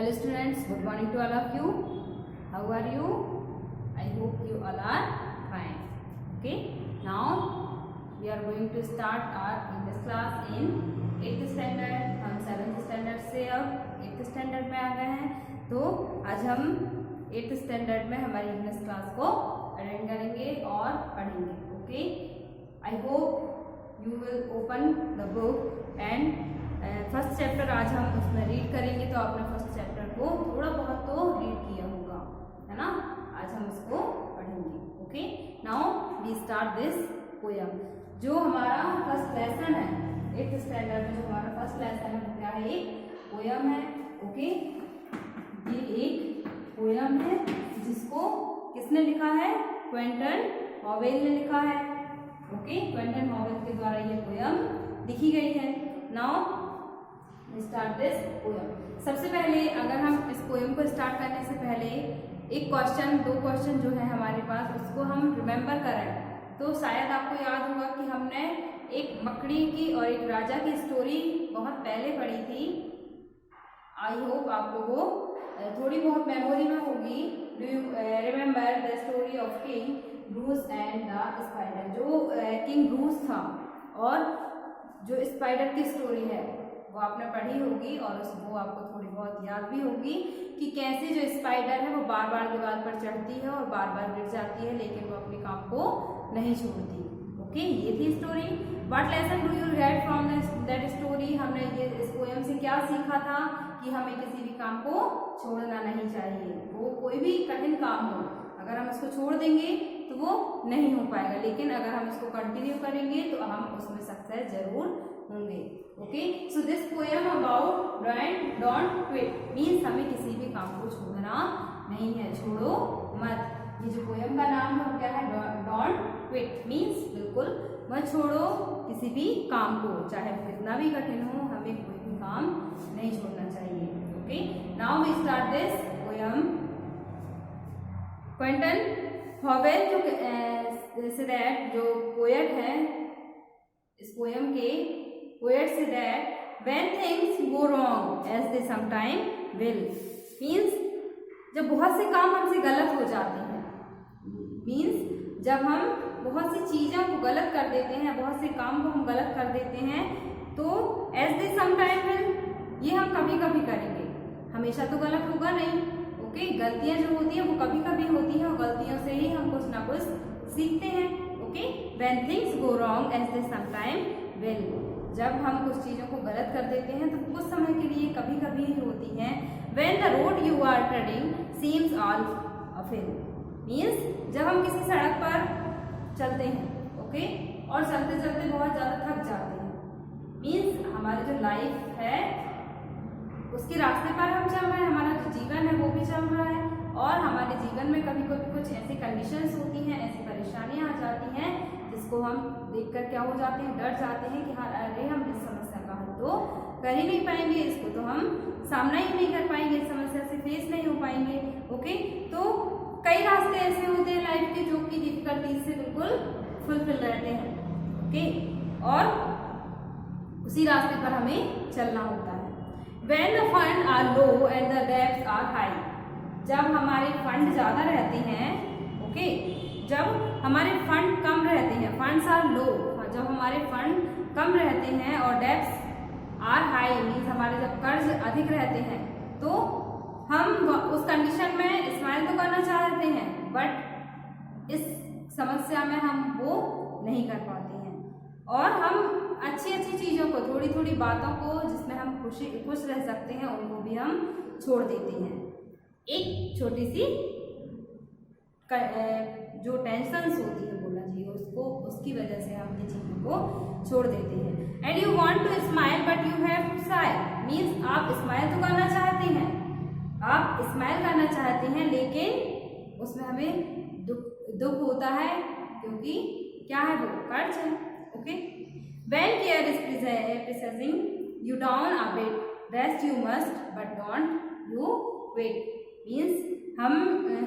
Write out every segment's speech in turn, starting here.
Hello students, good morning to all of you. How are you? I hope you all are fine. Okay, now we are going to start our English class in 8th standard. हम 7th standard से अब 8th standard में आ गए हैं, तो आज हम 8th standard में हमारी इंग्लिश क्लास को अटेंड करेंगे और पढ़ेंगे. Okay, I hope you will open the book and first chapter आज हम उसमें रीड करेंगे. तो आपने फर्स्ट चैप्टर को थोड़ा बहुत तो रीड किया होगा, है ना. आज हम उसको पढ़ेंगे. Okay, now we start this poem. जो हमारा फर्स्ट लेसन है 8th स्टैंडर्ड में, जो हमारा फर्स्ट लेसन है वो क्या है? एक पोयम है. ओके, ये एक पोयम है जिसको किसने लिखा है? क्विंटन हॉवेल ने लिखा है. ओके, क्विंटन हॉवेल के द्वारा ये पोयम लिखी गई है. Now start this poem. सबसे पहले अगर हम इस पोयम को स्टार्ट करने से पहले एक क्वेश्चन, दो क्वेश्चन जो है हमारे पास, उसको हम रिमेम्बर करें तो शायद आपको याद होगा कि हमने एक मकड़ी की और एक राजा की स्टोरी बहुत पहले पढ़ी थी. आई होप आप लोगों को थोड़ी बहुत मेमोरी में होगी. Do you remember the story of king Bruce and the spider? जो किंग ब्रूस था और जो स्पाइडर की स्टोरी है वो आपने पढ़ी होगी और वो आपको थोड़ी बहुत याद भी होगी कि कैसे जो स्पाइडर है वो बार बार दीवार पर चढ़ती है और बार बार गिर जाती है, लेकिन वो अपने काम को नहीं छोड़ती. ओके, ये थी story. What lesson do you get from that story? हमने ये इस पोयम से क्या सीखा था कि हमें किसी भी काम को छोड़ना नहीं चाहिए. वो कोई भी कठिन काम हो, अगर हम इसको छोड़ देंगे तो वो नहीं हो पाएगा, लेकिन अगर हम इसको कंटिन्यू करेंगे तो हम उसमें सक्सेस जरूर होंगे. Okay, so this poem about don't quit means हमें किसी भी काम को छोड़ना नहीं है. छोड़ो मत. ये जो पोयम का नाम है वो क्या है? डोंट क्विट मीन्स बिल्कुल मत छोड़ो किसी भी काम को, चाहे वो कितना भी कठिन हो. हमें कोई भी काम नहीं छोड़ना चाहिए. Okay, now we start this poem. Quinton Howell जो पोएट है, इस पोयम के पोएट से that when things go wrong as they sometime will means जब बहुत से काम हमसे गलत हो जाते हैं, मीन्स जब हम बहुत सी चीज़ों को गलत कर देते हैं, बहुत से काम को हम गलत कर देते हैं, तो एज दे समटाइम विल ये हम कभी कभी करेंगे, हमेशा तो गलत होगा नहीं. ओके, गलतियां जो होती हैं वो कभी कभी होती हैं और गलतियों से ही हम कुछ ना कुछ सीखते हैं. Okay, when things go wrong as they sometime will, जब हम कुछ चीज़ों को गलत कर देते हैं तो कुछ समय के लिए कभी कभी ही होती हैं. When the road you are treading seems all uphill means जब हम किसी सड़क पर चलते हैं, ओके, और चलते चलते बहुत ज़्यादा थक जाते हैं, मीन्स हमारी जो लाइफ है उसके रास्ते पर हम चल रहे हैं, हमारा जो जीवन है वो भी चल रहा है, और हमारे जीवन में कभी कभी कुछ ऐसी कंडीशंस होती हैं, ऐसी परेशानियां आ जाती हैं जिसको हम देखकर क्या हो जाते हैं? डर जाते हैं कि हाँ अरे हम इस समस्या का हल तो कर ही नहीं पाएंगे, इसको तो हम सामना ही नहीं कर पाएंगे, इस समस्या से फेस नहीं हो पाएंगे. ओके, तो कई रास्ते ऐसे होते हैं लाइफ के जो कि डिफिकल्टीज से बिल्कुल फुलफिल रहते हैं. ओके, और उसी रास्ते पर हमें चलना होता है. When the funds are low and the debts are high, जब हमारे फंड ज़्यादा रहते हैं, ओके, जब हमारे फंड कम रहते हैं, फंड्स आर लो, जब हमारे फंड कम रहते हैं और डेब्ट्स आर हाई मीन्स हमारे जब कर्ज अधिक रहते हैं, तो हम उस कंडीशन में स्माइल तो करना चाहते हैं, बट इस समस्या में हम वो नहीं कर पाते हैं, और हम अच्छी अच्छी चीज़ों को, थोड़ी थोड़ी बातों को जिसमें हम खुश रह सकते हैं, उनको भी हम छोड़ देते हैं. एक छोटी सी जो टेंशन्स होती है बोलना चाहिए उसको, उसकी वजह से हम ये चीज़ों को छोड़ देते हैं. And you want to smile but you have to sigh means आप स्माइल तो करना चाहते हैं, आप स्माइल करना चाहते हैं, लेकिन उसमें हमें दुख होता है क्योंकि क्या है? वो कर्ज है. Okay, when care is pressing you down a bit rest you must but don't you quit means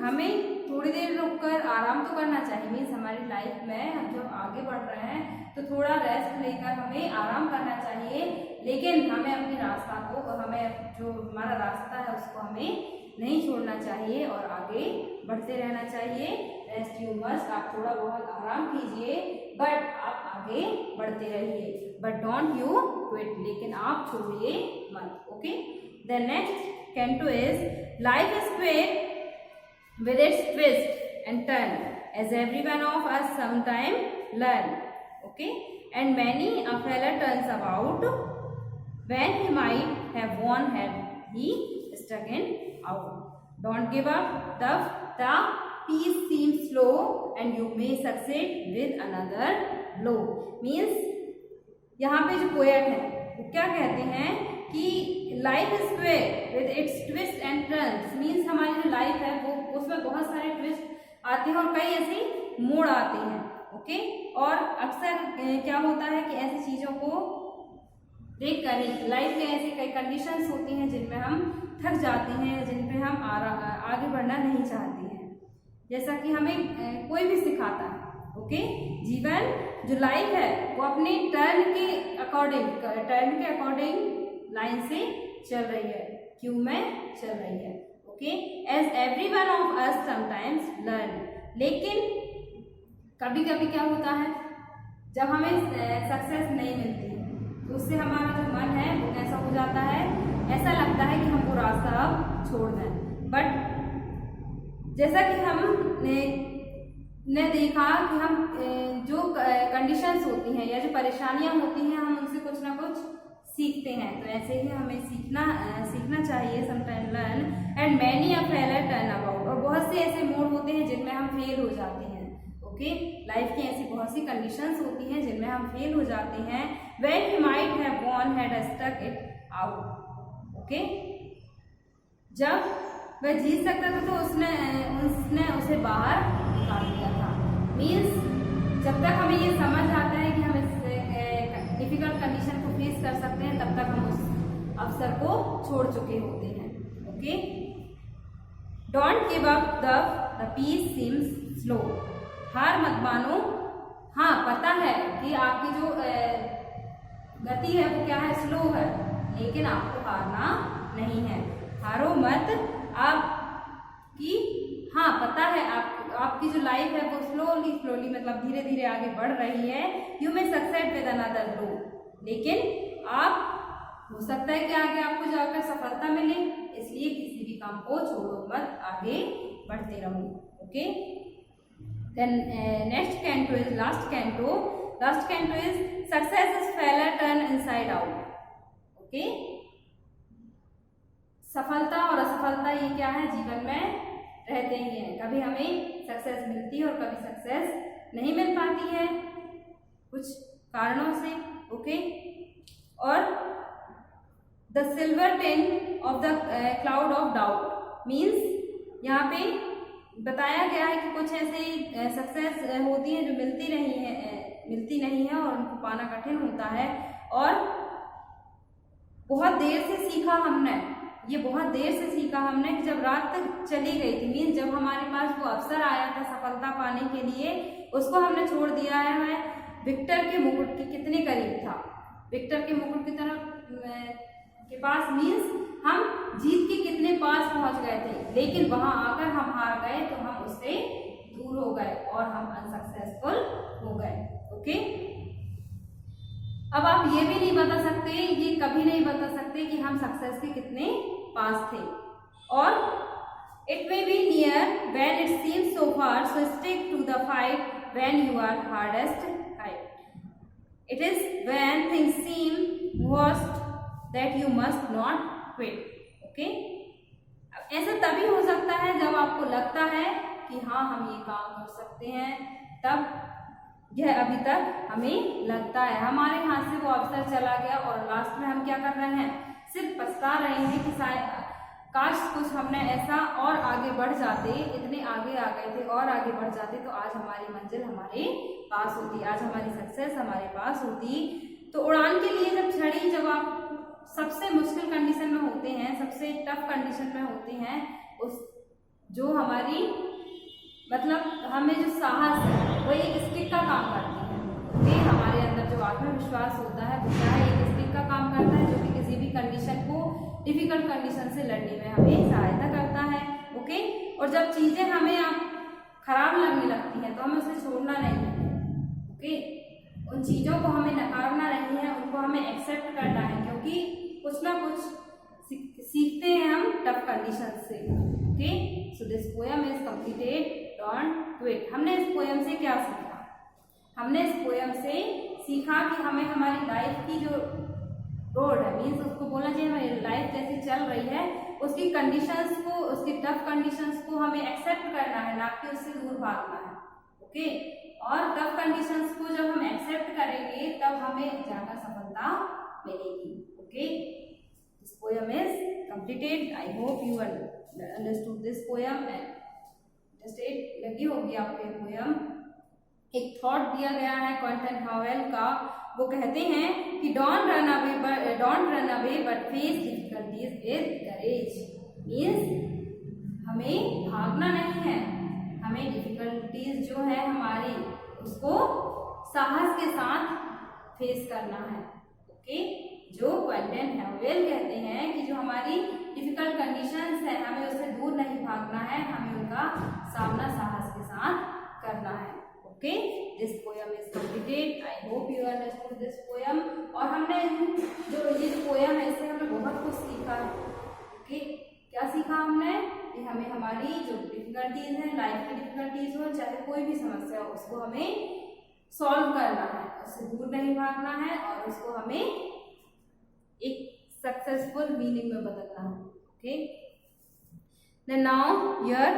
हमें थोड़ी देर रुककर आराम तो करना चाहिए. मीन्स हमारी लाइफ में हम जब आगे बढ़ रहे हैं तो थोड़ा रेस्ट लेकर हमें आराम करना चाहिए, लेकिन हमें अपनी रास्ता को, हमें जो हमारा रास्ता है उसको हमें नहीं छोड़ना चाहिए और आगे बढ़ते रहना चाहिए। रेस्ट यू मस्ट, आप थोड़ा बहुत आराम कीजिए बट आप आगे बढ़ते रहिए, बट डोंट यू क्विट, लेकिन आप छोड़िए मत। Okay, the next canto is life is quick with its twist and turn, as every one of us sometime learn. Okay, and many a fella turns about when he might have won had he stuck in out. Don't give up, the peace seems slow and you may succeed with another blow. Means यहाँ पे जो poet है वो क्या कहते हैं कि life is quick with its twist and turns. Means हमारी जो लाइफ है वो उसमें बहुत सारे ट्विस्ट आते हैं और कई ऐसे मोड़ आते हैं। ओके, और अक्सर क्या होता है कि ऐसी चीज़ों को देख कर लाइफ में ऐसी कई कंडीशंस होती हैं जिनमें हम थक जाते हैं, जिन पे हम आगे बढ़ना नहीं चाहते हैं, जैसा कि हमें कोई भी सिखाता है। ओके, जीवन जो लाइफ है वो अपने टर्न के अकॉर्डिंग लाइन से चल रही है, क्यों में चल रही है। Okay, as every one of us sometimes learn, लेकिन कभी कभी क्या होता है जब हमें सक्सेस नहीं मिलती तो उससे हमारा जो मन है वो कैसा हो जाता है, ऐसा लगता है कि हम वो रास्ता अब छोड़ दें। बट जैसा कि हमने देखा कि हम जो कंडीशंस होती हैं या जो परेशानियां होती हैं हम उनसे कुछ ना कुछ सीखते हैं, तो ऐसे ही हमें सीखना चाहिए। Sometime learn and many a failure turn about, और बहुत से ऐसे मोड़ होते हैं जिनमें हम फेल हो जाते हैं। ओके, लाइफ की ऐसी बहुत सी कंडीशंस होती हैं जिनमें हम फेल हो जाते हैं। When he might have won had stuck it out. Okay, जब वह जीत सकता था तो उसने उसे बाहर निकाल दिया था। मीन्स जब तक हमें ये समझ आता है कि हम इस डिफिकल्ट कंडीशन को फेस कर सकते हैं तब तक हम उस अवसर को छोड़ चुके होते हैं। Okay, don't give up, the pace seems slow, हार मत मानो। हाँ, पता है कि आपकी जो गति है वो क्या है, स्लो है, लेकिन आपको हारना नहीं है, हारो मत। आपकी हाँ पता है आपकी जो लाइफ है वो स्लोली मतलब धीरे धीरे आगे बढ़ रही है। You may succeed with another grow, लेकिन आप हो सकता है कि आगे आपको जाकर सफलता मिले, इसलिए किसी भी काम को छोड़ो मत, आगे बढ़ते रहो। Okay, then next canto is last canto is success is failure turn inside out. Okay, सफलता और असफलता ये क्या है, जीवन में रहते ही हैं। कभी हमें सक्सेस मिलती है और कभी सक्सेस नहीं मिल पाती है कुछ कारणों से। ओके, और the silver tint of the cloud of doubt, means यहाँ पे बताया गया है कि कुछ ऐसे सक्सेस होती है जो मिलती नहीं है और उनको पाना कठिन होता है। और बहुत देर से सीखा हमने कि जब रात तक चली गई थी, मीन्स जब हमारे पास वो अवसर आया था सफलता पाने के लिए, उसको हमने छोड़ दिया है। विक्टर के मुकुट के कितने करीब था, विक्टर के मुकुट की तरफ के पास, मीन्स हम जीत के कितने पास पहुंच गए थे, लेकिन वहां आकर हम हार गए तो हम उससे दूर हो गए और हम अनसक्सेसफुल हो गए। ओके, अब आप ये भी नहीं बता सकते, ये कभी नहीं बता सकते कि हम सक्सेस के कितने पास थे। और it may be near when it seems so far, so stick to the fight when you are hardest hit. It is when things seem worst that you must not quit. Okay, ऐसा तभी हो सकता है जब आपको लगता है कि हाँ हम ये काम कर सकते हैं, तब यह अभी तक हमें लगता है हमारे हाथ से वो अवसर चला गया और लास्ट में हम क्या कर रहे हैं, सिर्फ पछता रहे हैं कि शायद काश कुछ हमने ऐसा और आगे बढ़ जाते, इतने आगे आ गए थे और आगे बढ़ जाते तो आज हमारी मंजिल हमारे पास होती, आज हमारी सक्सेस हमारे पास होती। तो उड़ान के लिए जब आप सबसे मुश्किल कंडीशन में होते हैं, सबसे टफ कंडीशन में होते हैं, उस जो हमारी मतलब हमें जो साहस है वो एक स्टिक का काम करती है। ओके, हमारे अंदर जो आत्मविश्वास होता है वो क्या है, एक स्किल का काम करता है जो कि किसी भी कंडीशन को, डिफिकल्ट कंडीशन से लड़ने में हमें सहायता करता है। ओके, और जब चीजें हमें खराब लगने लगती हैं तो हमें उसे छोड़ना नहीं है। ओके, उन चीजों को हमें नकारना नहीं है, उनको हमें एक्सेप्ट करना है, क्योंकि कुछ ना कुछ सीखते हैं हम टफ कंडीशन से। Okay, so this poem is completed, don't quit. हमने इस पोएम से क्या सीखा? हमने इस पोएम से सीखा कि हमें हमारी लाइफ की जो रोड है, मीन्स उसको बोलना चाहिए हमारी लाइफ जैसी चल रही है उसकी कंडीशंस को, उसकी टफ कंडीशंस को हमें एक्सेप्ट करना है, ना कि उससे दूर भागना है। ओके, और टफ कंडीशंस को जब हम एक्सेप्ट करेंगे तब हमें जाकर सफलता मिलेगी। Okay, this poem is completed. I hope you understood this poem and just लगी होगी आपको ये पोएम। एक थॉट दिया गया है क्विंटन हावेल का, वो कहते हैं कि don't run away but face difficulties with courage. Means हमें भागना नहीं है, हमें डिफिकल्टीज जो है हमारी उसको साहस के साथ फेस करना है। ओके, जो क्विंटन हावेल कहते हैं कि जो हमारी डिफिकल्ट कंडीशंस है हमें उससे दूर नहीं भागना है, हमें उनका सामना साहस के साथ करना है। Okay, this poem is completed. I hope you understood this poem. और हमने जो ये पोएम है इससे हमने बहुत कुछ सीखा है। ओके, क्या सीखा हमने? कि हमें हमारी जो डिफिकल्टीज हैं, लाइफ की डिफिकल्टीज हो, चाहे कोई भी समस्या हो, उसको हमें सॉल्व करना है, उससे दूर नहीं भागना है और उसको हमें एक सक्सेसफुल मीनिंग में बदलना है। Okay, now your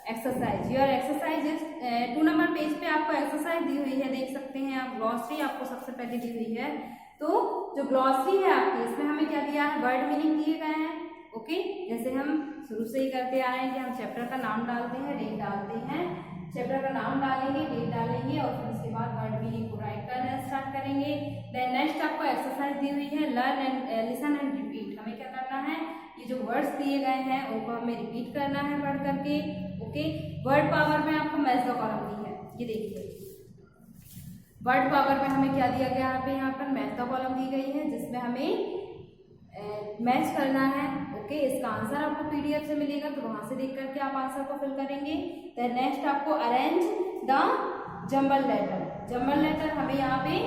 exercise is 2 number page पे आपको एक्सरसाइज दी हुई है, देख सकते हैं आप। ग्लॉसरी आपको सबसे पहले दी हुई है, तो जो ग्लॉसरी है आपकी इसमें हमें क्या दिया है, वर्ड मीनिंग दिए गए हैं। ओके, जैसे हम शुरू से ही करते आ रहे हैं कि हम चैप्टर का नाम डालते हैं, डेट डालते हैं, चैप्टर का नाम डालेंगे, डेट डालेंगे और फिर उसके बाद वर्ड मीनिंग को राइट करना स्टार्ट करेंगे। देन नेक्स्ट आपको एक्सरसाइज दी हुई है, learn and listen and repeat. हमें क्या करना है, ये जो वर्ड्स दिए गए हैं उनको हमें रिपीट करना है पढ़ करके। ओके, वर्ड पावर में आपको मैच द कॉलम दी है, ये देखिए वर्ड पावर में हमें क्या दिया गया है, यहाँ पर मैच द कॉलम दी गई है जिसमें हमें मैच करना है। ओके, इसका आंसर आपको पीडीएफ से मिलेगा तो वहां से देख करके आप आंसर को फिल करेंगे। देन नेक्स्ट आपको arrange the jumble letter. Jumble letter हमें यहाँ पे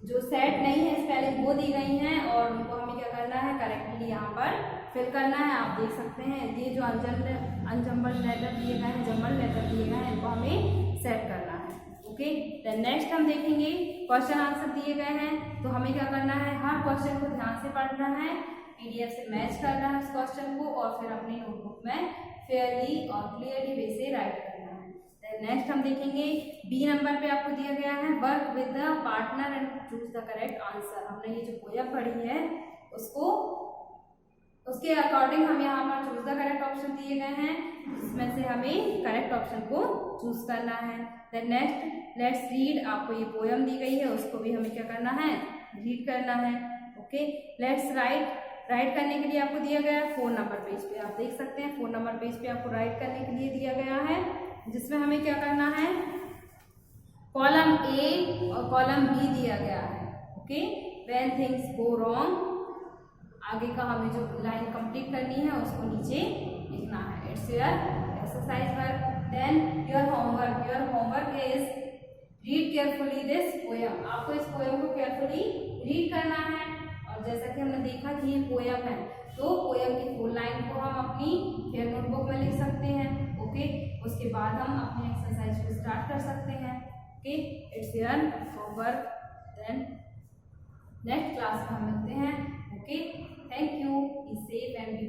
जो सेट नहीं है स्पेलिंग वो दी गई हैं और उनको हमें क्या करना है, करेक्टली यहाँ पर फिल करना है। आप देख सकते हैं ये जो अनजम्बल लेटर दिए गए हैं, जंबल लेटर दिए गए हैं, इनको हमें सेट करना है। ओके, देन नेक्स्ट हम देखेंगे क्वेश्चन आंसर दिए गए हैं, तो हमें क्या करना है, हर क्वेश्चन को ध्यान से पढ़ना है, पीडीएफ से मैच करना है उस क्वेश्चन को और फिर अपनी नोटबुक में फेयरली और क्लियरली वे से राइट करना है। देन नेक्स्ट हम देखेंगे बी नंबर पे आपको दिया गया है, work with the partner and choose the correct answer. हमने ये जो पोएम पढ़ी है उसको उसके अकॉर्डिंग हम यहाँ पर चूज द करेक्ट ऑप्शन दिए गए हैं, इसमें से हमें करेक्ट ऑप्शन को चूज करना है। देन नेक्स्ट लेट्स रीड, आपको ये पोएम दी गई है उसको भी हमें क्या करना है, रीड करना है। ओके, लेट्स राइट करने के लिए आपको दिया गया है 4 नंबर पेज पे, आप देख सकते हैं 4 नंबर पेज पे आपको राइट करने के लिए दिया गया है, जिसमें हमें क्या करना है, कॉलम ए और कॉलम बी दिया गया है। Okay, when things go wrong, आगे का हमें जो लाइन कंप्लीट करनी है उसको नीचे लिखना है। It's your exercise work. Then your homework is read carefully this poem. आपको इस पोएम को केयरफुली रीड करना है और जैसा कि हमने देखा कि ये पोएम है तो पोएम की फुल लाइन को हम अपनी फेयर नोटबुक में लिख सकते हैं। ओके, उसके बाद हम अपनी एक्सरसाइज को स्टार्ट कर सकते हैं। Okay, it's your homework. Then next class में हम मिलते हैं। Okay, thank you, be safe and